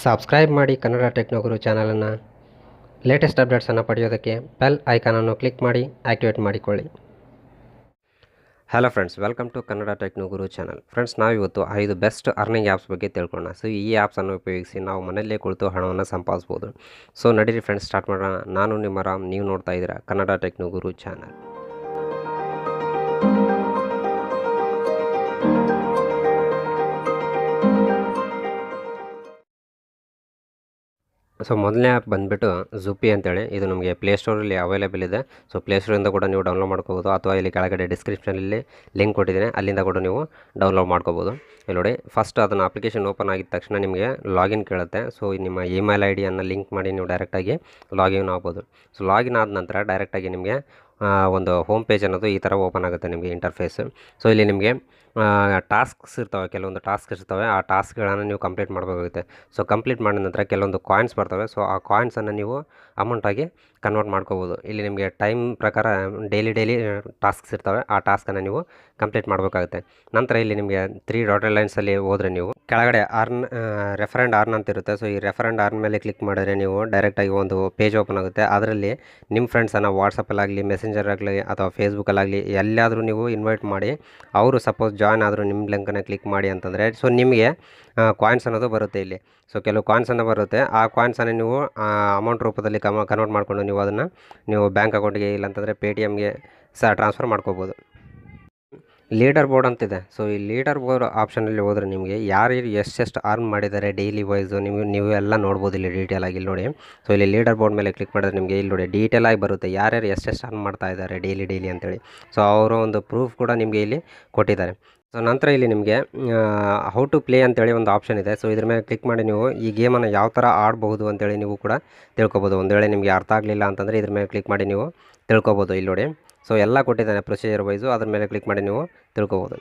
Subscribe ಮಾಡಿ ಕನ್ನಡ ಟೆಕ್ನೋಗುರು ಚಾನಲನ್ನು latest ಅಪ್ಡೇಟ್ಸನ್ನು ಪಡೆಯೋದಕ್ಕೆ ಬೆಲ್ ಐಕಾನನ್ನು ಕ್ಲಿಕ್ ಮಾಡಿ ಆ್ಯಕ್ಟಿವೇಟ್ ಮಾಡಿಕೊಳ್ಳಿ. Hello friends, welcome to Kannada technoguru channel. Friends, ನಾವಿವತ್ತು 5 ಬೆಸ್ಟ್ ಅರ್ನಿಂಗ್ ಆ್ಯಪ್ಸ್ ಬಗ್ಗೆ ತಿಳ್ಕೊಳ್ಳೋಣ. ಸೊ ಈ ಆ್ಯಪ್ಸನ್ನು ಉಪಯೋಗಿಸಿ ನಾವು ಮನೆಯಲ್ಲೇ ಕುಳಿತು ಹಣವನ್ನು ಸಂಪಾದಿಸ್ಬೋದು. ಸೊ ನಡೀರಿ ಫ್ರೆಂಡ್ಸ್, ಸ್ಟಾರ್ಟ್ ಮಾಡೋಣ. ನಾನು ನಿಮ್ಮ ರಾಮ್, ನೀವು ನೋಡ್ತಾ ಇದ್ದೀರಾ ಕನ್ನಡ ಟೆಕ್ನೋಗುರು ಚಾನಲ್. ಸೊ ಮೊದಲನೇ ಆ್ಯಪ್ ಬಂದುಬಿಟ್ಟು ಝುಪ್ಪಿ ಅಂತೇಳಿ. ಇದು ನಮಗೆ ಪ್ಲೇಸ್ಟೋರಲ್ಲಿ ಅವೈಲೇಬಲ್ ಇದೆ. ಸೊ ಪ್ಲೇಸ್ಟೋರಿಂದ ಕೂಡ ನೀವು ಡೌನ್ಲೋಡ್ ಮಾಡ್ಕೋಬೋದು, ಅಥವಾ ಇಲ್ಲಿ ಕೆಳಗಡೆ ಡಿಸ್ಕ್ರಿಪ್ಷನಲ್ಲಿ ಲಿಂಕ್ ಕೊಟ್ಟಿದ್ದೀನಿ, ಅಲ್ಲಿಂದ ಕೂಡ ನೀವು ಡೌನ್ಲೋಡ್ ಮಾಡ್ಕೋಬೋದು. ಇಲ್ಲಿ ನೋಡಿ, ಫಸ್ಟ್ ಅದನ್ನು ಅಪ್ಲಿಕೇಶನ್ ಓಪನ್ ಆಗಿದ ತಕ್ಷಣ ನಿಮಗೆ ಲಾಗಿನ್ ಕೇಳುತ್ತೆ. ಸೊ ನಿಮ್ಮ ಇಮೇಲ್ ಐ ಡಿಯನ್ನು ಲಿಂಕ್ ಮಾಡಿ ನೀವು ಡೈರೆಕ್ಟಾಗಿ ಲಾಗಿನ್ ಆಗ್ಬೋದು. ಸೊ ಲಾಗಿನ್ ಆದ ನಂತರ ಡೈರೆಕ್ಟಾಗಿ ನಿಮಗೆ ಒಂದು ಹೋಮ್ ಪೇಜ್ ಅನ್ನೋದು ಈ ಥರ ಓಪನ್ ಆಗುತ್ತೆ ನಿಮಗೆ ಇಂಟರ್ಫೇಸ್. ಸೊ ಇಲ್ಲಿ ನಿಮಗೆ ಟಾಸ್ಕ್ಸ್ ಇರ್ತವೆ, ಕೆಲವೊಂದು ಟಾಸ್ಕ್ ಇರ್ತವೆ. ಆ ಟಾಸ್ಕ್ಗಳನ್ನು ನೀವು ಕಂಪ್ಲೀಟ್ ಮಾಡಬೇಕಾಗುತ್ತೆ. ಸೊ ಕಂಪ್ಲೀಟ್ ಮಾಡಿದ ನಂತರ ಕೆಲವೊಂದು ಕಾಯಿನ್ಸ್ ಬರ್ತವೆ. ಸೊ ಆ ಕಾಯಿನ್ಸನ್ನು ನೀವು ಅಮೌಂಟಾಗಿ ಕನ್ವರ್ಟ್ ಮಾಡ್ಕೋಬೋದು. ಇಲ್ಲಿ ನಿಮಗೆ ಟೈಮ್ ಪ್ರಕಾರ ಡೈಲಿ ಟಾಸ್ಕ್ಸ್ ಇರ್ತವೆ. ಆ ಟಾಸ್ಕನ್ನು ನೀವು ಕಂಪ್ಲೀಟ್ ಮಾಡಬೇಕಾಗುತ್ತೆ. ನಂತರ ಇಲ್ಲಿ ನಿಮಗೆ 3 ಡಾಟೆಡ್ ಲೈನ್ಸಲ್ಲಿ ಹೋದರೆ ನೀವು ಕೆಳಗಡೆ ರೆಫರೆಂಡ್ ಅರ್ನ್ ಅಂತ ಇರುತ್ತೆ. ಸೊ ಈ ರೆಫರೆಂಡ್ ಅರ್ನ್ ಮೇಲೆ ಕ್ಲಿಕ್ ಮಾಡಿದ್ರೆ ನೀವು ಡೈರೆಕ್ಟಾಗಿ ಒಂದು ಪೇಜ್ ಓಪನ್ ಆಗುತ್ತೆ. ಅದರಲ್ಲಿ ನಿಮ್ಮ ಫ್ರೆಂಡ್ಸನ್ನು ವಾಟ್ಸಪ್ಪಲ್ಲಾಗಲಿ, ಮೆಸೆಂಜರಾಗಲಿ ಅಥವಾ ಫೇಸ್ಬುಕ್ಕಲ್ಲಾಗಲಿ ಎಲ್ಲಾದರೂ ನೀವು ಇನ್ವೈಟ್ ಮಾಡಿ, ಅವರು ಸಪೋಸ್ ಜಾಯ್ನ್ ಆದರೂ ನಿಮ್ಮ ಲಿಂಕನ್ನು ಕ್ಲಿಕ್ ಮಾಡಿ ಅಂತಂದರೆ ಸೊ ನಿಮಗೆ ಕಾಯಿನ್ಸ್ ಅನ್ನೋದು ಬರುತ್ತೆ ಇಲ್ಲಿ. ಸೊ ಕೆಲವು ಕಾಯಿನ್ಸನ್ನು ಬರುತ್ತೆ. ಆ ಕಾಯಿನ್ಸನ್ನು ನೀವು ಅಮೌಂಟ್ ರೂಪದಲ್ಲಿ ಕನ್ವರ್ಟ್ ಮಾಡಿಕೊಂಡು ನೀವು ಅದನ್ನು ನೀವು ಬ್ಯಾಂಕ್ ಅಕೌಂಟಿಗೆ, ಇಲ್ಲಾಂತಂದರೆ ಪೇಟಿಎಮ್ಗೆ ಟ್ರಾನ್ಸ್ಫರ್ ಮಾಡ್ಕೋಬೋದು. ಲೀಡರ್ ಬೋರ್ಡ್ ಅಂತಿದೆ. ಸೊ ಈ ಲೀಡರ್ ಬೋರ್ಡ್ ಆಪ್ಷನಲ್ಲಿ ಹೋದರೆ ನಿಮಗೆ ಯಾರ್ಯಾರು ಎಷ್ಟೆಷ್ಟು ಅರ್ನ್ ಮಾಡಿದ್ದಾರೆ ಡೈಲಿ ವೈಸು ನೀವು ಎಲ್ಲ ನೋಡ್ಬೋದು ಇಲ್ಲಿ ಡೀಟೇಲಾಗಿ. ಇಲ್ಲಿ ನೋಡಿ, ಸೊ ಇಲ್ಲಿ ಲೀಡರ್ ಬೋರ್ಡ್ ಮೇಲೆ ಕ್ಲಿಕ್ ಮಾಡಿದ್ರೆ ನಿಮಗೆ ಇಲ್ಲಿ ನೋಡಿ ಡೀಟೇಲಾಗಿ ಬರುತ್ತೆ ಯಾರ್ಯಾರು ಎಷ್ಟೆಷ್ಟು ಅರ್ನ್ ಮಾಡ್ತಾ ಇದ್ದಾರೆ ಡೈಲಿ ಅಂತೇಳಿ. ಸೊ ಅವರ ಒಂದು ಪ್ರೂಫ್ ಕೂಡ ನಿಮಗೆ ಇಲ್ಲಿ ಕೊಟ್ಟಿದ್ದಾರೆ. ಸೊ ನಂತರ ಇಲ್ಲಿ ನಿಮಗೆ ಹೌ ಟು ಪ್ಲೇ ಅಂತೇಳಿ ಒಂದು ಆಪ್ಷನ್ ಇದೆ. ಸೊ ಇದ್ರ ಮೇಲೆ ಕ್ಲಿಕ್ ಮಾಡಿ ನೀವು ಈ ಗೇಮನ್ನು ಯಾವ ಥರ ಆಡ್ಬೋದು ಅಂತೇಳಿ ನೀವು ಕೂಡ ತಿಳ್ಕೊಬೋದು. ಒಂದು ವೇಳೆ ನಿಮಗೆ ಅರ್ಥ ಆಗಲಿಲ್ಲ ಅಂತಂದರೆ ಇದ್ರ ಮೇಲೆ ಕ್ಲಿಕ್ ಮಾಡಿ ನೀವು ತಿಳ್ಕೊಬೋದು. ಇಲ್ಲಿ ನೋಡಿ, ಸೊ ಎಲ್ಲ ಕೊಟ್ಟಿದ್ದಾನೆ ಪ್ರೊಸೀಜರ್ ವೈಸು, ಅದ್ರ ಮೇಲೆ ಕ್ಲಿಕ್ ಮಾಡಿ ನೀವು ತಿಳ್ಕೊಬೋದು.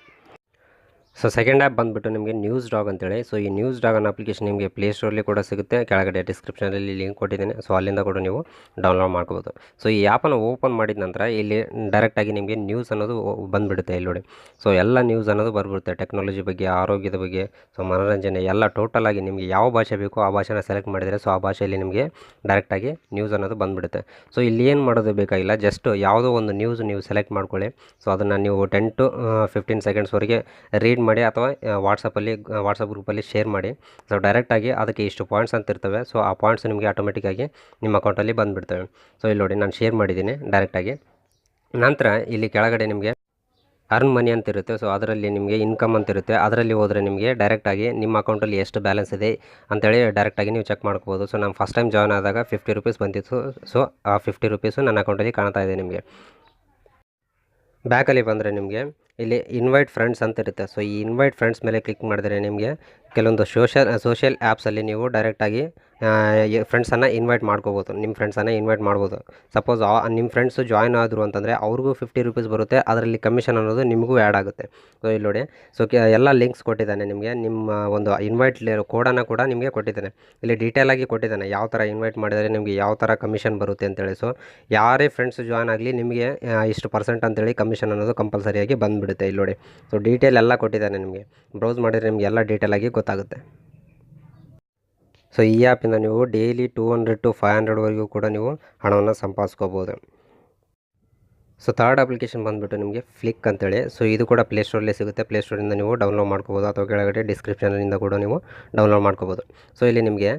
ಸೊ ಸೆಕೆಂಡ್ ಆ್ಯಪ್ ಬಂದುಬಿಟ್ಟು ನಿಮಗೆ ನ್ಯೂಸ್ ಡಾಗ್ ಅಂತೇಳಿ. ಸೊ ಈ ನ್ಯೂಸ್ ಡಾಗ್ ಅನ್ನೋ ಅಪ್ಲಿಕೇಶನ್ ನಿಮಗೆ ಪ್ಲೇಸ್ಟೋರಲ್ಲಿ ಕೂಡ ಸಿಗುತ್ತೆ, ಕೆಳಗಡೆ ಡಿಸ್ಕ್ರಿಪ್ಷನಲ್ಲಿ ಲಿಂಕ್ ಕೊಟ್ಟಿದ್ದೀನಿ. ಸೊ ಅಲ್ಲಿಂದ ಕೂಡ ನೀವು ಡೌನ್ಲೋಡ್ ಮಾಡ್ಕೋಬೋದು. ಸೊ ಈ ಆ್ಯಪನ್ನು ಓಪನ್ ಮಾಡಿದ ನಂತರ ಇಲ್ಲಿ ಡೈರೆಕ್ಟಾಗಿ ನಿಮಗೆ ನ್ಯೂಸ್ ಅನ್ನೋದು ಬಂದುಬಿಡುತ್ತೆ. ಇಲ್ಲಿ ನೋಡಿ, ಸೊ ಎಲ್ಲ ನ್ಯೂಸ್ ಅನ್ನೋದು ಬರ್ಬಿಡುತ್ತೆ, ಟೆಕ್ನಾಲಜಿ ಬಗ್ಗೆ, ಆರೋಗ್ಯದ ಬಗ್ಗೆ, ಸೊ ಮನೋರಂಜನೆ ಎಲ್ಲ ಟೋಟಲಾಗಿ ನಿಮಗೆ ಯಾವ ಭಾಷೆ ಬೇಕೋ ಆ ಭಾಷೆನ ಸೆಲೆಕ್ಟ್ ಮಾಡಿದರೆ ಸೊ ಆ ಭಾಷೆಯಲ್ಲಿ ನಿಮಗೆ ಡೈರೆಕ್ಟಾಗಿ ನ್ಯೂಸ್ ಅನ್ನೋದು ಬಂದುಬಿಡುತ್ತೆ. ಸೊ ಇಲ್ಲಿ ಏನು ಮಾಡೋದು ಬೇಕಾಗಿಲ್ಲ, ಜಸ್ಟ್ ಯಾವುದೋ ಒಂದು ನ್ಯೂಸ್ ನೀವು ಸೆಲೆಕ್ಟ್ ಮಾಡ್ಕೊಳ್ಳಿ. ಸೊ ಅದನ್ನು ನೀವು 10 to 15 ಸೆಕೆಂಡ್ಸ್ವರೆಗೆ ರೀಡ್ ಮಾಡಿ ಅಥವಾ ವಾಟ್ಸಪ್ ಗ್ರೂಪಲ್ಲಿ ಶೇರ್ ಮಾಡಿ. ಸೊ ಡೈರೆಕ್ಟಾಗಿ ಅದಕ್ಕೆ ಇಷ್ಟು ಪಾಯಿಂಟ್ಸ್ ಅಂತ ಇರ್ತವೆ. ಸೊ ಆ ಪಾಯಿಂಟ್ಸ್ ನಿಮಗೆ ಆಟೋಮೆಟಿಕ್ಕಾಗಿ ನಿಮ್ಮ ಅಕೌಂಟಲ್ಲಿ ಬಂದುಬಿಡ್ತವೆ. ಸೊ ಇಲ್ಲಿ ನೋಡಿ, ನಾನು ಶೇರ್ ಮಾಡಿದ್ದೀನಿ ಡೈರೆಕ್ಟಾಗಿ. ನಂತರ ಇಲ್ಲಿ ಕೆಳಗಡೆ ನಿಮಗೆ ಅರ್ನ್ ಮನಿ ಅಂತ ಇರುತ್ತೆ. ಸೊ ಅದರಲ್ಲಿ ನಿಮಗೆ ಇನ್ಕಮ್ ಅಂತ ಇರುತ್ತೆ. ಅದರಲ್ಲಿ ಹೋದರೆ ನಿಮಗೆ ಡೈರೆಕ್ಟಾಗಿ ನಿಮ್ಮ ಅಕೌಂಟಲ್ಲಿ ಎಷ್ಟು ಬ್ಯಾಲೆನ್ಸ್ ಇದೆ ಅಂತೇಳಿ ಡೈರೆಕ್ಟಾಗಿ ನೀವು ಚೆಕ್ ಮಾಡ್ಕೋಬೋದು. ಸೊ ನಾನು ಫಸ್ಟ್ ಟೈಮ್ ಜಾಯ್ನ್ ಆದಾಗ 50 ರೂಪೀಸ್ ಬಂದಿತ್ತು. ಸೊ ಆ 50 ರೂಪೀಸು ನನ್ನ ಅಕೌಂಟಲ್ಲಿ ಕಾಣ್ತಾ ಇದೆ ನಿಮಗೆ. ಬ್ಯಾಕಲ್ಲಿ ಬಂದರೆ ನಿಮಗೆ ಇಲ್ಲಿ ಇನ್ವೈಟ್ ಫ್ರೆಂಡ್ಸ್ ಅಂತ ಇರುತ್ತೆ. ಸೊ ಈ ಇನ್ವೈಟ್ ಫ್ರೆಂಡ್ಸ್ ಮೇಲೆ ಕ್ಲಿಕ್ ಮಾಡಿದರೆ ನಿಮಗೆ ಕೆಲವೊಂದು ಸೋಷಿಯಲ್ ಆ್ಯಪ್ಸಲ್ಲಿ ನೀವು ಡೈರೆಕ್ಟಾಗಿ ಫ್ರೆಂಡ್ಸನ್ನು ಇನ್ವೈಟ್ ಮಾಡ್ಕೋಬೋದು. ನಿಮ್ಮ ಫ್ರೆಂಡ್ಸನ್ನು ಇನ್ವೈಟ್ ಮಾಡ್ಬೋದು. ಸಪೋಸ್ ನಿಮ್ಮ ಫ್ರೆಂಡ್ಸು ಜಾಯ್ನ್ ಆದರು ಅಂತಂದರೆ ಅವ್ರಿಗೂ 50 ರೂಪೀಸ್ ಬರುತ್ತೆ. ಅದರಲ್ಲಿ ಕಮಿಷನ್ ಅನ್ನೋದು ನಿಮಗೂ ಆ್ಯಡ್ ಆಗುತ್ತೆ. ಸೊ ಇಲ್ಲಿ ನೋಡಿ, ಸೊ ಎಲ್ಲ ಲಿಂಕ್ಸ್ ಕೊಟ್ಟಿದ್ದಾನೆ ನಿಮಗೆ. ನಿಮ್ಮ ಒಂದು ಇನ್ವೈಟ್ ಕೋಡನ್ನು ಕೂಡ ನಿಮಗೆ ಕೊಟ್ಟಿದ್ದಾನೆ. ಇಲ್ಲಿ ಡೀಟೇಲಾಗಿ ಕೊಟ್ಟಿದ್ದಾನೆ ಯಾವ ಥರ ಇನ್ವೈಟ್ ಮಾಡಿದರೆ ನಿಮಗೆ ಯಾವ ಥರ ಕಮಿಷನ್ ಬರುತ್ತೆ ಅಂತೇಳಿ. ಸೊ ಯಾರೇ ಫ್ರೆಂಡ್ಸ್ ಜಾಯ್ನ್ ಆಗಲಿ ನಿಮಗೆ ಇಷ್ಟು % ಅಂತೇಳಿ ಕಮಿಷನ್ ಅನ್ನೋದು ಕಂಪಲ್ಸರಿಯಾಗಿ ಬಂದುಬಿಡುತ್ತೆ. ಇಲ್ಲಿ ನೋಡಿ, ಸೊ ಡೀಟೇಲ್ ಎಲ್ಲ ಕೊಟ್ಟಿದ್ದಾನೆ ನಿಮಗೆ. ಬ್ರೌಸ್ ಮಾಡಿದರೆ ನಿಮಗೆ ಎಲ್ಲ ಡೀಟೇಲಾಗಿ ಗೊತ್ತಾಗುತ್ತೆ. ಸೊ ಈ ಆ್ಯಪಿಂದ ನೀವು ಡೈಲಿ 200 to 500ವರೆಗೂ ಕೂಡ ನೀವು ಹಣವನ್ನು ಸಂಪಾದಿಸ್ಕೋಬೋದು. ಸೊ ಥರ್ಡ್ ಅಪ್ಲಿಕೇಶನ್ ಬಂದುಬಿಟ್ಟು ನಿಮಗೆ ಫ್ಲಿಕ್ ಅಂತೇಳಿ. ಸೊ ಇದು ಕೂಡ ಪ್ಲೇಸ್ಟೋರಲ್ಲೇ ಸಿಗುತ್ತೆ. ಪ್ಲೇಸ್ಟೋರಿಂದ ನೀವು ಡೌನ್ಲೋಡ್ ಮಾಡ್ಕೋಬೋದು, ಅಥವಾ ಕೆಳಗಡೆ ಡಿಸ್ಕ್ರಿಪ್ಷನಿಂದ ಕೂಡ ನೀವು ಡೌನ್ಲೋಡ್ ಮಾಡ್ಕೋಬೋದು. ಸೊ ಇಲ್ಲಿ ನಿಮಗೆ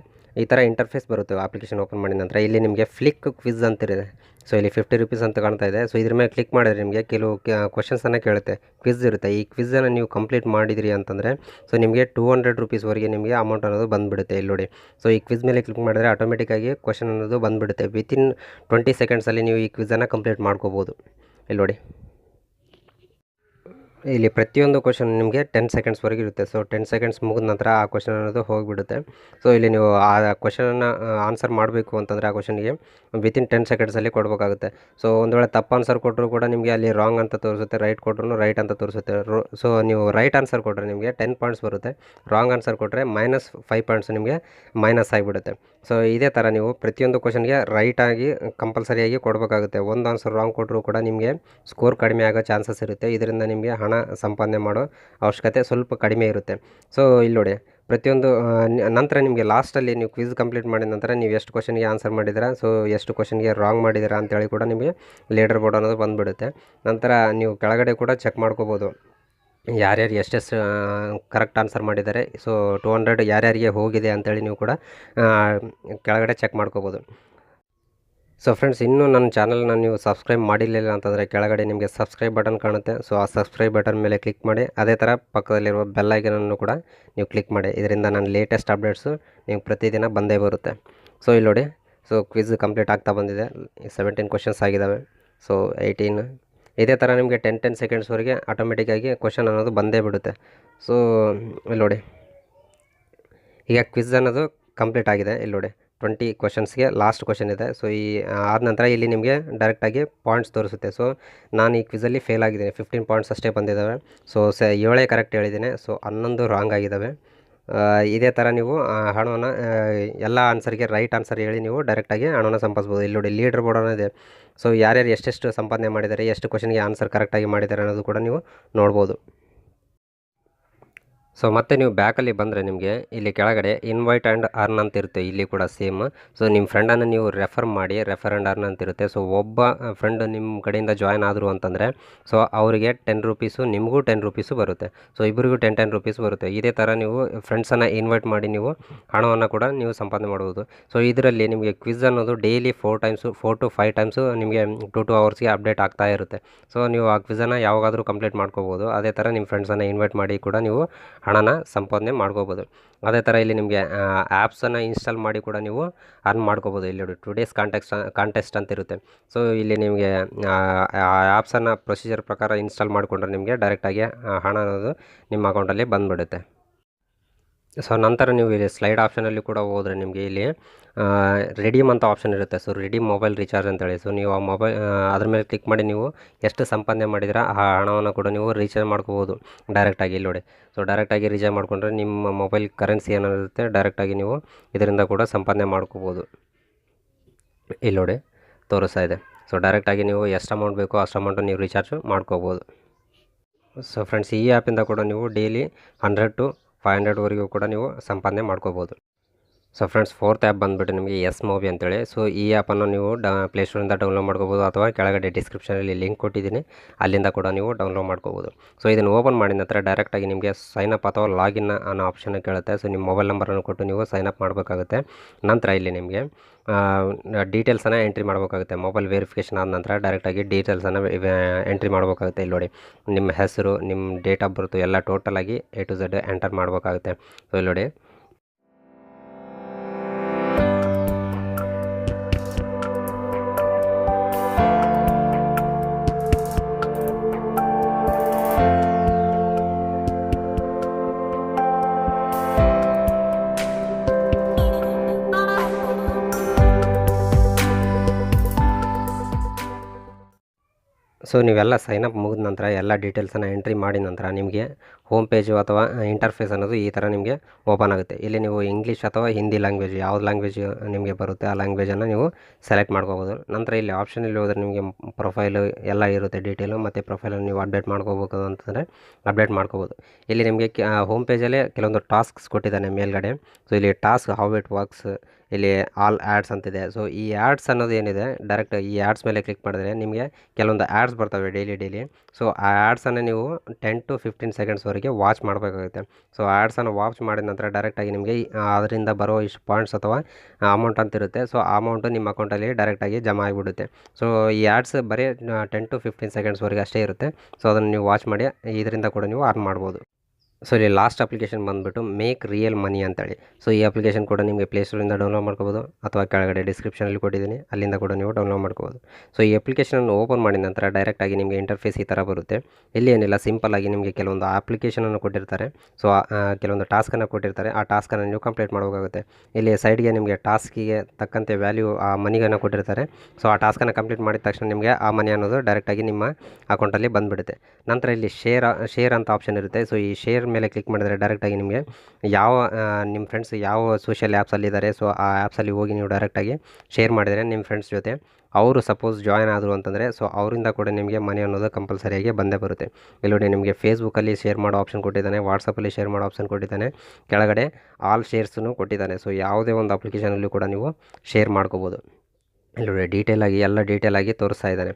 ಈ ಥರ ಇಂಟರ್ಫೇಸ್ ಬರುತ್ತೆ ಅಪ್ಲಿಕೇಶನ್ ಓಪನ್ ಮಾಡಿದ ನಂತರ. ಇಲ್ಲಿ ನಿಮಗೆ ಫ್ಲಿಕ್ ಕ್ವಿಜ್ ಅಂತಿದೆ. ಸೊ ಇಲ್ಲಿ 50 ರೂಪೀಸ್ ಅಂತ ಕಾಣ್ತಾ ಇದೆ. ಸೊ ಇದ್ರ ಮೇಲೆ ಕ್ಲಿಕ್ ಮಾಡಿದ್ರೆ ನಿಮಗೆ ಕೆಲವು ಕ್ವಶನ್ಸನ್ನು ಕೇಳುತ್ತೆ, ಕ್ವಿಜ್ ಇರುತ್ತೆ. ಈ ಕ್ವಿಝನ್ನು ನೀವು ಕಂಪ್ಲೀಟ್ ಮಾಡಿದಿರಿ ಅಂತಂದರೆ ಸೊ ನಿಮಗೆ 200 ರೂಪೀಸ್ವರೆಗೆ ನಿಮಗೆ ಅಮೌಂಟ್ ಅನ್ನೋದು ಬಂದುಬಿಡುತ್ತೆ. ಇಲ್ಲಿ ನೋಡಿ, ಸೊ ಈ ಕ್ವಿಜ್ ಮೇಲೆ ಕ್ಲಿಕ್ ಮಾಡಿದ್ರೆ ಆಟೋಮೆಟಿಕ್ಕಾಗಿ ಕ್ವಶನ್ ಅನ್ನೋದು ಬಂದುಬಿಡುತ್ತೆ. ವಿತಿನ್ 20 ಸೆಕೆಂಡ್ಸಲ್ಲಿ ನೀವು ಈ ಕ್ವಿಝನ್ನು ಕಂಪ್ಲೀಟ್ ಮಾಡ್ಕೋಬೋದು. ಇಲ್ಲಿ ನೋಡಿ, ಇಲ್ಲಿ ಪ್ರತಿಯೊಂದು ಕ್ವಶನ್ ನಿಮಗೆ 10 ಸೆಕೆಂಡ್ಸ್ವರೆಗೆ ಇರುತ್ತೆ. ಸೊ 10 ಸೆಕೆಂಡ್ಸ್ ಮುಗಿದ ನಂತರ ಆ ಕ್ವಶನ್ ಅನ್ನೋದು ಹೋಗಿಬಿಡುತ್ತೆ. ಸೊ ಇಲ್ಲಿ ನೀವು ಆ ಕ್ವಶನನ್ನು ಆನ್ಸರ್ ಮಾಡಬೇಕು ಅಂತಂದರೆ ಆ ಕ್ವಶನ್ಗೆ ವಿತಿನ್ 10 ಸೆಕೆಂಡ್ಸಲ್ಲಿ ಕೊಡಬೇಕಾಗುತ್ತೆ. ಸೊ ಒಂದು ವೇಳೆ ತಪ್ಪು ಆನ್ಸರ್ ಕೊಟ್ಟರು ಕೂಡ ನಿಮಗೆ ಅಲ್ಲಿ ರಾಂಗ್ ಅಂತ ತೋರಿಸುತ್ತೆ, ರೈಟ್ ಕೊಟ್ಟರು ರೈಟ್ ಅಂತ ತೋರಿಸುತ್ತೆ. ಸೊ ನೀವು ರೈಟ್ ಆನ್ಸರ್ ಕೊಟ್ಟರೆ ನಿಮಗೆ 10 ಪಾಯಿಂಟ್ಸ್ ಬರುತ್ತೆ. ರಾಂಗ್ ಆನ್ಸರ್ ಕೊಟ್ಟರೆ -5 ಪಾಯಿಂಟ್ಸ್ ನಿಮಗೆ ಮೈನಸ್ ಆಗಿಬಿಡುತ್ತೆ. ಸೊ ಇದೇ ಥರ ನೀವು ಪ್ರತಿಯೊಂದು ಕ್ವಶನ್ಗೆ ರೈಟಾಗಿ ಕಂಪಲ್ಸರಿಯಾಗಿ ಕೊಡಬೇಕಾಗುತ್ತೆ. ಒಂದು ಆನ್ಸರ್ ರಾಂಗ್ ಕೊಟ್ಟರು ಕೂಡ ನಿಮಗೆ ಸ್ಕೋರ್ ಕಡಿಮೆ ಆಗೋ ಚಾನ್ಸಸ್ ಇರುತ್ತೆ. ಇದರಿಂದ ನಿಮಗೆ ಹಣ ಸಂಪಾದನೆ ಮಾಡೋ ಅವಶ್ಯಕತೆ ಸ್ವಲ್ಪ ಕಡಿಮೆ ಇರುತ್ತೆ. ಸೊ ಇಲ್ಲಿ ನೋಡಿ, ಪ್ರತಿಯೊಂದು ನಂತರ ನಿಮಗೆ ಲಾಸ್ಟಲ್ಲಿ ನೀವು ಕ್ವಿಝ್ ಕಂಪ್ಲೀಟ್ ಮಾಡಿದ ನಂತರ ನೀವು ಎಷ್ಟು ಕ್ವಶನ್ಗೆ ಆನ್ಸರ್ ಮಾಡಿದ್ದೀರಾ, ಸೊ ಎಷ್ಟು ಕ್ವಶನ್ಗೆ ರಾಂಗ್ ಮಾಡಿದ್ದೀರಾ ಅಂತೇಳಿ ಕೂಡ ನಿಮಗೆ ಲೀಡರ್ ಬೋರ್ಡ್ ಅನ್ನೋದು ಬಂದುಬಿಡುತ್ತೆ. ನಂತರ ನೀವು ಕೆಳಗಡೆ ಕೂಡ ಚೆಕ್ ಮಾಡ್ಕೋಬೋದು ಯಾರ್ಯಾರು ಎಷ್ಟೆಷ್ಟು ಕರೆಕ್ಟ್ ಆನ್ಸರ್ ಮಾಡಿದ್ದಾರೆ. ಸೊ 200 ಯಾರ್ಯಾರಿಗೆ ಹೋಗಿದೆ ಅಂತೇಳಿ ನೀವು ಕೂಡ ಕೆಳಗಡೆ ಚೆಕ್ ಮಾಡ್ಕೋಬೋದು. ಸೊ ಫ್ರೆಂಡ್ಸ್, ಇನ್ನೂ ನನ್ನ ಚಾನಲ್ನ ನೀವು ಸಬ್ಸ್ಕ್ರೈಬ್ ಮಾಡಿರಲಿಲ್ಲ ಅಂತಂದರೆ ಕೆಳಗಡೆ ನಿಮಗೆ ಸಬ್ಸ್ಕ್ರೈಬ್ ಬಟನ್ ಕಾಣುತ್ತೆ. ಸೊ ಆ ಸಬ್ಸ್ಕ್ರೈಬ್ ಬಟನ್ ಮೇಲೆ ಕ್ಲಿಕ್ ಮಾಡಿ, ಅದೇ ಥರ ಪಕ್ಕದಲ್ಲಿರುವ ಬೆಲ್ ಐಕನನ್ನು ಕೂಡ ನೀವು ಕ್ಲಿಕ್ ಮಾಡಿ. ಇದರಿಂದ ನನ್ನ ಲೇಟೆಸ್ಟ್ ಅಪ್ಡೇಟ್ಸು ನೀವು ಪ್ರತಿದಿನ ಬಂದೇ ಬರುತ್ತೆ. ಸೊ ಇಲ್ಲಿ ನೋಡಿ, ಸೊ ಕ್ವಿಝ್ ಕಂಪ್ಲೀಟ್ ಆಗ್ತಾ ಬಂದಿದೆ. 17 ಕ್ವಶನ್ಸ್ ಆಗಿದ್ದಾವೆ. ಸೊ 18 ಇದೇ ಥರ ನಿಮಗೆ 10 ಸೆಕೆಂಡ್ಸ್ವರೆಗೆ ಆಟೋಮೆಟಿಕ್ಕಾಗಿ ಕ್ವಶನ್ ಅನ್ನೋದು ಬಂದೇ ಬಿಡುತ್ತೆ. ಸೊ ಇಲ್ಲಿ ನೋಡಿ, ಈಗ ಕ್ವಿಝ್ ಅನ್ನೋದು ಕಂಪ್ಲೀಟ್ ಆಗಿದೆ. ಇಲ್ಲಿ ನೋಡಿ 20 ಕ್ವಶನ್ಸ್ಗೆ ಲಾಸ್ಟ್ ಕ್ವಶನ್ ಇದೆ. ಸೊ ಈ ಆದ ನಂತರ ಇಲ್ಲಿ ನಿಮಗೆ ಡೈರೆಕ್ಟಾಗಿ ಪಾಯಿಂಟ್ಸ್ ತೋರಿಸುತ್ತೆ. ಸೊ ನಾನು ಈ ಕ್ವಿಝಲ್ಲಿ ಫೇಲ್ ಆಗಿದ್ದೀನಿ, 15 ಪಾಯಿಂಟ್ಸ್ ಅಷ್ಟೇ ಬಂದಿದ್ದಾವೆ. ಸೊ 7 ಕರೆಕ್ಟ್ ಹೇಳಿದ್ದೀನಿ, ಸೊ 11 ರಾಂಗ್ ಆಗಿದ್ದಾವೆ. ಇದೇ ಥರ ನೀವು ಹಣವನ್ನು ಎಲ್ಲ ಆನ್ಸರ್ಗೆ ರೈಟ್ ಆನ್ಸರ್ ಹೇಳಿ ನೀವು ಡೈರೆಕ್ಟಾಗಿ ಹಣವನ್ನು ಸಂಪಾದಿಸ್ಬೋದು. ಇಲ್ಲಿ ನೋಡಿ ಲೀಡರ್ ಬೋರ್ಡ್ ಅನ್ನೋದಿದೆ. ಸೊ ಯಾರ್ಯಾರು ಎಷ್ಟೆಷ್ಟು ಸಂಪಾದನೆ ಮಾಡಿದ್ದಾರೆ, ಎಷ್ಟು ಕ್ವಶನ್ಗೆ ಆನ್ಸರ್ ಕರೆಕ್ಟಾಗಿ ಮಾಡಿದ್ದಾರೆ ಅನ್ನೋದು ಕೂಡ ನೀವು ನೋಡ್ಬೋದು. ಸೊ ಮತ್ತೆ ನೀವು ಬ್ಯಾಕಲ್ಲಿ ಬಂದರೆ ನಿಮಗೆ ಇಲ್ಲಿ ಕೆಳಗಡೆ ಇನ್ವೈಟ್ ಆ್ಯಂಡ್ ಅರ್ನ್ ಅಂತ ಇರುತ್ತೆ. ಇಲ್ಲಿ ಕೂಡ ಸೇಮ್. ಸೊ ನಿಮ್ಮ ಫ್ರೆಂಡನ್ನು ನೀವು ರೆಫರ್ ಮಾಡಿ, ರೆಫರ್ ಆ್ಯಂಡ್ ಅರ್ನ್ ಅಂತ ಇರುತ್ತೆ. ಸೊ ಒಬ್ಬ ಫ್ರೆಂಡ್ ನಿಮ್ಮ ಕಡೆಯಿಂದ ಜಾಯ್ನ್ ಆದರು ಅಂತಂದರೆ ಸೊ ಅವರಿಗೆ 10 ರೂಪೀಸು, ನಿಮಗೂ 10 ರೂಪೀಸು ಬರುತ್ತೆ. ಸೊ ಇಬ್ಬರಿಗೂ 10 ರೂಪೀಸ್ ಬರುತ್ತೆ. ಇದೇ ಥರ ನೀವು ಫ್ರೆಂಡ್ಸನ್ನು ಇನ್ವೈಟ್ ಮಾಡಿ ನೀವು ಹಣವನ್ನು ಕೂಡ ನೀವು ಸಂಪಾದನೆ ಮಾಡ್ಬೋದು. ಸೊ ಇದರಲ್ಲಿ ನಿಮಗೆ ಕ್ವಿಝ್ ಅನ್ನೋದು ಡೈಲಿ 4 to 5 ಟೈಮ್ಸು ನಿಮಗೆ 2 ಅವರ್ಸ್ಗೆ ಅಪ್ಡೇಟ್ ಆಗ್ತಾ ಇರುತ್ತೆ. ಸೊ ನೀವು ಆ ಕ್ವಿಝನ್ನು ಯಾವಾಗಾದರೂ ಕಂಪ್ಲೀಟ್ ಮಾಡ್ಕೋಬೋದು. ಅದೇ ಥರ ನಿಮ್ಮ ಫ್ರೆಂಡ್ಸನ್ನು ಇನ್ವೈಟ್ ಮಾಡಿ ಕೂಡ ನೀವು ಹಣನ ಸಂಪಾದನೆ ಮಾಡ್ಕೋಬೋದು. ಅದೇ ಥರ ಇಲ್ಲಿ ನಿಮಗೆ ಆ್ಯಪ್ಸನ್ನು ಇನ್ಸ್ಟಾಲ್ ಮಾಡಿ ಕೂಡ ನೀವು ಅರ್ನ್ ಮಾಡ್ಕೋಬೋದು. ಇಲ್ಲಿ ನೋಡಿ ಟುಡೇಸ್ ಕಾಂಟೆಸ್ಟ್ ಅಂತ ಇರುತ್ತೆ. ಸೊ ಇಲ್ಲಿ ನಿಮಗೆ ಆ ಆ್ಯಪ್ಸನ್ನು ಪ್ರೊಸೀಜರ್ ಪ್ರಕಾರ ಇನ್ಸ್ಟಾಲ್ ಮಾಡಿಕೊಂಡ್ರೆ ನಿಮಗೆ ಡೈರೆಕ್ಟಾಗಿ ಹಣ ಅನ್ನೋದು ನಿಮ್ಮ ಅಕೌಂಟಲ್ಲಿ ಬಂದುಬಿಡುತ್ತೆ. ಸೊ ನಂತರ ನೀವು ಇಲ್ಲಿ ಸ್ಲೈಡ್ ಆಪ್ಷನಲ್ಲಿ ಕೂಡ ಹೋದರೆ ನಿಮಗೆ ಇಲ್ಲಿ ರೆಡೀಮ್ ಅಂತ ಆಪ್ಷನ್ ಇರುತ್ತೆ. ಸೊ ರೆಡೀಮ್ ಮೊಬೈಲ್ ರೀಚಾರ್ಜ್ ಅಂತೇಳಿ. ಸೊ ನೀವು ಆ ಅದ್ರ ಮೇಲೆ ಕ್ಲಿಕ್ ಮಾಡಿ ನೀವು ಎಷ್ಟು ಸಂಪಾದನೆ ಮಾಡಿದ್ರೆ ಆ ಹಣವನ್ನು ಕೂಡ ನೀವು ರೀಚಾರ್ಜ್ ಮಾಡ್ಕೋಬೋದು ಡೈರೆಕ್ಟಾಗಿ. ಇಲ್ಲಿ ನೋಡಿ, ಸೊ ಡೈರೆಕ್ಟಾಗಿ ರೀಚಾರ್ಜ್ ಮಾಡಿಕೊಂಡ್ರೆ ನಿಮ್ಮ ಮೊಬೈಲ್ ಕರೆನ್ಸಿ ಏನಿರುತ್ತೆ ಡೈರೆಕ್ಟಾಗಿ ನೀವು ಇದರಿಂದ ಕೂಡ ಸಂಪಾದನೆ ಮಾಡ್ಕೋಬೋದು. ಇಲ್ಲಿ ನೋಡಿ ತೋರಿಸ್ತಾ ಇದೆ. ಸೊ ಡೈರೆಕ್ಟಾಗಿ ನೀವು ಎಷ್ಟು ಅಮೌಂಟ್ ಬೇಕೋ ಅಷ್ಟು ಅಮೌಂಟು ನೀವು ರೀಚಾರ್ಜ್ ಮಾಡ್ಕೋಬೋದು. ಸೊ ಫ್ರೆಂಡ್ಸ್, ಈ ಆ್ಯಪಿಂದ ಕೂಡ ನೀವು ಡೈಲಿ 100 to 500ವರೆಗೂ ಕೂಡ ನೀವು ಸಂಪಾದನೆ ಮಾಡ್ಕೋಬೋದು. ಸೊ ಫ್ರೆಂಡ್ಸ್, 4th ಆ್ಯಪ್ ಬಂದುಬಿಟ್ಟು ನಿಮಗೆ ಎಸ್ ಮೂವಿ ಅಂತೇಳಿ. ಸೊ ಈ ಆ್ಯಪನ್ನು ನೀವು ಪ್ಲೇಸ್ಟೋರಿಂದ ಡೌನ್ಲೋಡ್ ಮಾಡ್ಕೋಬೋದು, ಅಥವಾ ಕೆಳಗಡೆ ಡಿಸ್ಕ್ರಿಪ್ಷನಲ್ಲಿ ಲಿಂಕ್ ಕೊಟ್ಟಿದ್ದೀನಿ, ಅಲ್ಲಿಂದ ಕೂಡ ನೀವು ಡೌನ್ಲೋಡ್ ಮಾಡ್ಕೋಬೋದು. ಸೊ ಇದನ್ನು ಓಪನ್ ಮಾಡಿದ ನಂತರ ಡೈರೆಕ್ಟಾಗಿ ನಿಮಗೆ ಸೈನಪ್ ಅಥವಾ ಲಾಗಿನ್ ಅನ್ನೋ ಆಪ್ಷನ್ ಕೇಳುತ್ತೆ. ಸೊ ನಿಮ್ಮ ಮೊಬೈಲ್ ನಂಬರನ್ನು ಕೊಟ್ಟು ನೀವು ಸೈನಪ್ ಮಾಡಬೇಕಾಗುತ್ತೆ. ನಂತರ ಇಲ್ಲಿ ನಿಮಗೆ ಡೀಟೇಲ್ಸನ್ನು ಎಂಟ್ರಿ ಮಾಡಬೇಕಾಗುತ್ತೆ. ಮೊಬೈಲ್ ವೆರಿಫಿಕೇಷನ್ ಆದ ನಂತರ ಡೈರೆಕ್ಟಾಗಿ ಡೀಟೇಲ್ಸನ್ನು ಎಂಟ್ರಿ ಮಾಡಬೇಕಾಗುತ್ತೆ. ಇಲ್ಲಿ ನೋಡಿ, ನಿಮ್ಮ ಹೆಸರು, ನಿಮ್ಮ ಡೇಟ್ ಆಫ್ ಬರ್ತು ಎಲ್ಲ ಟೋಟಲಾಗಿ A to Z ಎಂಟರ್ ಮಾಡಬೇಕಾಗುತ್ತೆ. ಸೊ ಇಲ್ಲಿ ನೋಡಿ, ಸೊ ನೀವೆಲ್ಲ ಸೈನಪ್ ಮುಗಿದ ನಂತರ ಎಲ್ಲ ಡೀಟೇಲ್ಸನ್ನು ಎಂಟ್ರಿ ಮಾಡಿದ ನಂತರ ನಿಮಗೆ ಹೋಮ್ ಪೇಜು ಅಥವಾ ಇಂಟರ್ಫೇಸ್ ಅನ್ನೋದು ಈ ಥರ ನಿಮಗೆ ಓಪನ್ ಆಗುತ್ತೆ. ಇಲ್ಲಿ ನೀವು ಇಂಗ್ಲೀಷ್ ಅಥವಾ ಹಿಂದಿ ಲ್ಯಾಂಗ್ವೇಜ್, ಯಾವ್ದು ಲ್ಯಾಂಗ್ವೇಜ್ ನಿಮಗೆ ಬರುತ್ತೆ ಆ ಲ್ಯಾಂಗ್ವೇಜನ್ನು ನೀವು ಸೆಲೆಕ್ಟ್ ಮಾಡ್ಕೋಬೋದು. ನಂತರ ಇಲ್ಲಿ ಆಪ್ಷನಲ್ಲಿ ಹೋದರೆ ನಿಮಗೆ ಪ್ರೊಫೈಲು ಎಲ್ಲ ಇರುತ್ತೆ, ಡೀಟೇಲು, ಮತ್ತು ಪ್ರೊಫೈಲನ್ನು ನೀವು ಅಪ್ಡೇಟ್ ಮಾಡ್ಕೋಬೇಕು ಅಂತಂದರೆ ಅಪ್ಡೇಟ್ ಮಾಡ್ಕೋಬೋದು. ಇಲ್ಲಿ ನಿಮಗೆ ಹೋಮ್ ಪೇಜಲ್ಲೇ ಕೆಲವೊಂದು ಟಾಸ್ಕ್ಸ್ ಕೊಟ್ಟಿದ್ದಾನೆ ಮೇಲ್ಗಡೆ. ಸೊ ಇಲ್ಲಿ ಟಾಸ್ಕ್ ಹೌ ಇಟ್ ವರ್ಕ್ಸ್, ಇಲ್ಲಿ ಆಲ್ ಆ್ಯಡ್ಸ್ ಅಂತಿದೆ. ಸೊ ಈ ಆ್ಯಡ್ಸ್ ಅನ್ನೋದು ಏನಿದೆ, ಡೈರೆಕ್ಟ್ ಈ ಆ್ಯಡ್ಸ್ ಮೇಲೆ ಕ್ಲಿಕ್ ಮಾಡಿದ್ರೆ ನಿಮಗೆ ಕೆಲವೊಂದು ಆ್ಯಡ್ಸ್ ಬರ್ತವೆ ಡೈಲಿ. ಸೊ ಆ ಆ್ಯಡ್ಸನ್ನು ನೀವು 10 to 15 ಸೆಕೆಂಡ್ಸ್ವರೆಗೆ ವಾಚ್ ಮಾಡಬೇಕಾಗುತ್ತೆ. ಸೊ ಆ್ಯಡ್ಸನ್ನು ವಾಚ್ ಮಾಡಿದ ನಂತರ ಡೈರೆಕ್ಟಾಗಿ ನಿಮಗೆ ಅದರಿಂದ ಬರೋ ಇಷ್ಟು ಪಾಯಿಂಟ್ಸ್ ಅಥವಾ ಅಮೌಂಟ್ ಅಂತ ಇರುತ್ತೆ. ಸೊ ಆ ಅಮೌಂಟು ನಿಮ್ಮ ಅಕೌಂಟಲ್ಲಿ ಡೈರೆಕ್ಟಾಗಿ ಜಮಾ ಆಗಿಬಿಡುತ್ತೆ. ಸೊ ಈ ಆ್ಯಡ್ಸ್ ಬರೀ 10 to 15 ಸೆಕೆಂಡ್ಸ್ವರೆಗೆ ಅಷ್ಟೇ ಇರುತ್ತೆ. ಸೊ ಅದನ್ನು ನೀವು ವಾಚ್ ಮಾಡಿ ಇದರಿಂದ ಕೂಡ ನೀವು ಅರ್ನ್ ಮಾಡ್ಬೋದು. ಸೊ ಇಲ್ಲಿ ಲಾಸ್ಟ್ ಅಪ್ಲಿಕೇಶನ್ ಬಂದುಬಿಟ್ಟು ಮೇಕ್ ರಿಯಲ್ ಮನಿ ಅಂತೇಳಿ. ಸೊ ಈ ಅಪ್ಲಿಕೇಶನ್ ಕೂಡ ನಿಮಗೆ ಪ್ಲೇಸ್ಟೋರಿಂದ ಡೌನ್ಲೋಡ್ ಮಾಡ್ಕೋಬೋದು, ಅಥವಾ ಕೆಳಗಡೆ ಡಿಸ್ಕ್ರಿಪ್ಷನಲ್ಲಿ ಕೊಟ್ಟಿದ್ದೀನಿ, ಅಲ್ಲಿಂದ ಕೂಡ ನೀವು ಡೌನ್ಲೋಡ್ ಮಾಡ್ಕೋಬೋದು. ಸೊ ಈ ಅಪ್ಲಿಕೇಶನನ್ನು ಓಪನ್ ಮಾಡಿದ ನಂತರ ಡೈರೆಕ್ಟಾಗಿ ನಿಮಗೆ ಇಂಟರ್ಫೇಸ್ ಈ ಥರ ಬರುತ್ತೆ. ಇಲ್ಲಿ ಏನಿಲ್ಲ, ಸಿಂಪಲ್ಲಾಗಿ ನಿಮಗೆ ಕೆಲವೊಂದು ಅಪ್ಲಿಕೇಶನನ್ನು ಕೊಟ್ಟಿರ್ತಾರೆ. ಸೊ ಕೆಲವೊಂದು ಟಾಸ್ಕನ್ನು ಕೊಟ್ಟಿರ್ತಾರೆ, ಆ ಟಾಸ್ಕನ್ನು ನೀವು ಕಂಪ್ಲೀಟ್ ಮಾಡಬೇಕಾಗುತ್ತೆ. ಇಲ್ಲಿ ಸೈಡ್ಗೆ ನಿಮಗೆ ಟಾಸ್ಕಿಗೆ ತಕ್ಕಂತೆ ವ್ಯಾಲ್ಯೂ ಆ ಮನಿಯನ್ನು ಕೊಟ್ಟಿರ್ತಾರೆ. ಸೊ ಆ ಟಾಸ್ಕನ್ನು ಕಂಪ್ಲೀಟ್ ಮಾಡಿದ ತಕ್ಷಣ ನಿಮಗೆ ಆ ಮನಿ ಅನ್ನೋದು ಡೈರೆಕ್ಟಾಗಿ ನಿಮ್ಮ ಅಕೌಂಟಲ್ಲಿ ಬಂದುಬಿಡುತ್ತೆ. ನಂತರ ಇಲ್ಲಿ ಶೇರ್ ಅಂತ ಆಪ್ಷನ್ ಇರುತ್ತೆ. ಸೊ ಈ ಶೇರ್ ಶೇರ್ ಮೇಲೆ ಕ್ಲಿಕ್ ಮಾಡಿದರೆ ಡೈರೆಕ್ಟಾಗಿ ನಿಮಗೆ ಯಾವ ನಿಮ್ಮ ಫ್ರೆಂಡ್ಸ್ ಯಾವ ಸೋಷಿಯಲ್ ಆ್ಯಪ್ಸಲ್ಲಿದ್ದಾರೆ, ಸೊ ಆ ಆ್ಯಪ್ಸಲ್ಲಿ ಹೋಗಿ ನೀವು ಡೈರೆಕ್ಟಾಗಿ ಶೇರ್ ಮಾಡಿದರೆ ನಿಮ್ಮ ಫ್ರೆಂಡ್ಸ್ ಜೊತೆ ಅವರು ಸಪೋಸ್ ಜಾಯ್ನ್ ಆದರು ಅಂತಂದರೆ, ಸೊ ಅವರಿಂದ ಕೂಡ ನಿಮಗೆ ಮನಿ ಅನ್ನೋದು ಕಂಪಲ್ಸರಿಯಾಗಿ ಬಂದೇ ಬರುತ್ತೆ. ಇಲ್ಲಿ ನೋಡಿ ನಿಮಗೆ ಫೇಸ್ಬುಕ್ಕಲ್ಲಿ ಶೇರ್ ಮಾಡೋ ಆಪ್ಷನ್ ಕೊಟ್ಟಿದ್ದಾನೆ, ವಾಟ್ಸಪ್ಪಲ್ಲಿ ಶೇರ್ ಮಾಡೋ ಆಪ್ಷನ್ ಕೊಟ್ಟಿದ್ದಾನೆ, ಕೆಳಗಡೆ ಆಲ್ ಶೇರ್ಸನ್ನು ಕೊಟ್ಟಿದ್ದಾನೆ. ಸೊ ಯಾವುದೇ ಒಂದು ಅಪ್ಲಿಕೇಶನಲ್ಲೂ ಕೂಡ ನೀವು ಶೇರ್ ಮಾಡ್ಕೋಬೋದು. ಇಲ್ಲಿ ನೋಡಿ ಡೀಟೇಲಾಗಿ ತೋರಿಸ್ತಾ ಇದ್ದಾನೆ.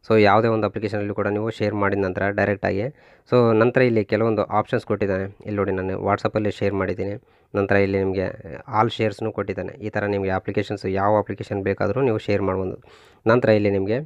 ಸೊ ಯಾವುದೇ ಒಂದು ಅಪ್ಲಿಕೇಶನಲ್ಲಿ ಕೂಡ ನೀವು ಶೇರ್ ಮಾಡಿದ ನಂತರ ಡೈರೆಕ್ಟಾಗಿ ಸೊ ನಂತರ ಇಲ್ಲಿ ಕೆಲವೊಂದು ಆಪ್ಷನ್ಸ್ ಕೊಟ್ಟಿದ್ದಾನೆ. ಇಲ್ಲಿ ನೋಡಿ ನಾನು ವಾಟ್ಸಪ್ಪಲ್ಲಿ ಶೇರ್ ಮಾಡಿದ್ದೀನಿ, ನಂತರ ಇಲ್ಲಿ ನಿಮಗೆ ಆಲ್ ಶೇರ್ಸ್ನು ಕೊಟ್ಟಿದ್ದಾನೆ. ಈ ಥರ ನಿಮಗೆ ಅಪ್ಲಿಕೇಶನ್ಸ್ ಯಾವ ಅಪ್ಲಿಕೇಶನ್ ಬೇಕಾದರೂ ನೀವು ಶೇರ್ ಮಾಡ್ಬೋದು. ನಂತರ ಇಲ್ಲಿ ನಿಮಗೆ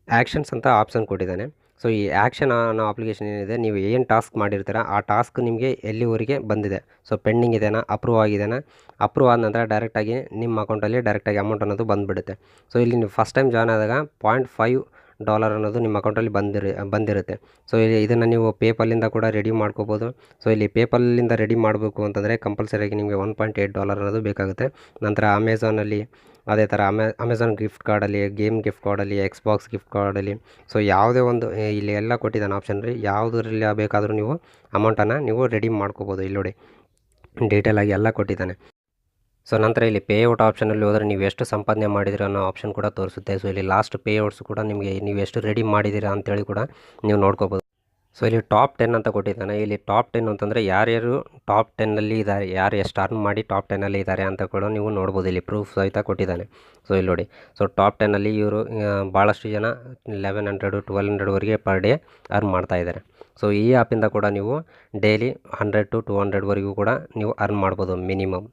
ಆ್ಯಕ್ಷನ್ಸ್ ಅಂತ ಆಪ್ಷನ್ ಕೊಟ್ಟಿದ್ದಾನೆ. ಸೊ ಈ ಆ್ಯಕ್ಷನ್ ಅನ್ನೋ ಅಪ್ಲಿಕೇಶನ್ ಏನಿದೆ, ನೀವು ಏನು ಟಾಸ್ಕ್ ಮಾಡಿರ್ತೀರ ಆ ಟಾಸ್ಕ್ ನಿಮಗೆ ಎಲ್ಲಿವರೆಗೆ ಬಂದಿದೆ, ಸೊ ಪೆಂಡಿಂಗ್ ಇದೆನಾ, ಅಪ್ರೂವ್ ಆಗಿದೆನಾ, ಅಪ್ರೂವ್ ಆದ ನಂತರ ಡೈರೆಕ್ಟಾಗಿ ನಿಮ್ಮ ಅಕೌಂಟಲ್ಲಿ ಡೈರೆಕ್ಟಾಗಿ ಅಮೌಂಟ್ ಅನ್ನೋದು ಬಂದುಬಿಡುತ್ತೆ. ಸೊ ಇಲ್ಲಿ ನೀವು ಫಸ್ಟ್ ಟೈಮ್ ಜಾಯ್ನ್ ಆದಾಗ $0.5 ಅನ್ನೋದು ನಿಮ್ಮ ಅಕೌಂಟಲ್ಲಿ ಬಂದಿರುತ್ತೆ. ಸೊ ಇದನ್ನು ನೀವು ಪೇಪಲ್ಲಿಂದ ಕೂಡ ರೆಡಿ ಮಾಡ್ಕೋಬೋದು. ಸೊ ಇಲ್ಲಿ ಪೇಪಲ್ಲಿಂದ ರೆಡಿ ಮಾಡಬೇಕು ಅಂತಂದರೆ ಕಂಪಲ್ಸರಿಯಾಗಿ ನಿಮಗೆ $1.8 ಅನ್ನೋದು ಬೇಕಾಗುತ್ತೆ. ನಂತರ ಅಮೆಝಾನಲ್ಲಿ ಅದೇ ಥರ ಅಮೆಝಾನ್ ಗಿಫ್ಟ್ ಕಾರ್ಡಲ್ಲಿ, ಗೇಮ್ ಗಿಫ್ಟ್ ಕಾರ್ಡಲ್ಲಿ, ಎಕ್ಸ್ಬಾಕ್ಸ್ ಗಿಫ್ಟ್ ಕಾರ್ಡಲ್ಲಿ, ಸೊ ಯಾವುದೇ ಒಂದು ಇಲ್ಲಿ ಎಲ್ಲ ಕೊಟ್ಟಿದ್ದಾನೆ ಆಪ್ಷನ್ ರೀ. ಯಾವುದರಲ್ಲಿ ಬೇಕಾದರೂ ನೀವು ಅಮೌಂಟನ್ನು ನೀವು ರೆಡಿ ಮಾಡ್ಕೋಬೋದು. ಇಲ್ಲಿ ನೋಡಿ ಡೀಟೇಲಾಗಿ ಎಲ್ಲ ಕೊಟ್ಟಿದ್ದಾನೆ. ಸೊ ನಂತರ ಇಲ್ಲಿ ಪೇಔಟ್ ಆಪ್ಷನಲ್ಲಿ ಹೋದರೆ ನೀವು ಎಷ್ಟು ಸಂಪಾದನೆ ಮಾಡಿದಿರ ಅನ್ನೋ ಆಪ್ಷನ್ ಕೂಡ ತೋರಿಸುತ್ತೆ. ಸೊ ಇಲ್ಲಿ ಲಾಸ್ಟ್ ಪೇಔಟ್ಸ್ ಕೂಡ ನಿಮಗೆ ನೀವು ಎಷ್ಟು ರೆಡಿ ಮಾಡಿದ್ದೀರಾ ಅಂತೇಳಿ ಕೂಡ ನೀವು ನೋಡ್ಕೋಬೋದು. ಸೊ ಇಲ್ಲಿ ಟಾಪ್ 10 ಅಂತ ಕೊಟ್ಟಿದ್ದಾನೆ. ಇಲ್ಲಿ ಟಾಪ್ 10 ಅಂತಂದರೆ ಯಾರ್ಯಾರು ಟಾಪ್ 10ನಲ್ಲಿ ಇದ್ದಾರೆ, ಯಾರು ಎಷ್ಟು ಅರ್ನ್ ಮಾಡಿ ಟಾಪ್ 10ನಲ್ಲಿ ಇದ್ದಾರೆ ಅಂತ ಕೂಡ ನೀವು ನೋಡ್ಬೋದು. ಇಲ್ಲಿ ಪ್ರೂಫ್ ಸಹಿತ ಕೊಟ್ಟಿದ್ದಾನೆ. ಸೊ ಇಲ್ಲಿ ನೋಡಿ, ಸೊ ಟಾಪ್ 10ನಲ್ಲಿ ಇವರು ಭಾಳಷ್ಟು ಜನ 1100 1200ವರೆಗೆ ಪರ್ ಡೇ ಅರ್ನ್ ಮಾಡ್ತಾಯಿದ್ದಾರೆ. ಸೊ ಈ ಆ್ಯಪಿಂದ ಕೂಡ ನೀವು ಡೈಲಿ 100 to 200ವರೆಗೂ ಕೂಡ ನೀವು ಅರ್ನ್ ಮಾಡ್ಬೋದು ಮಿನಿಮಮ್.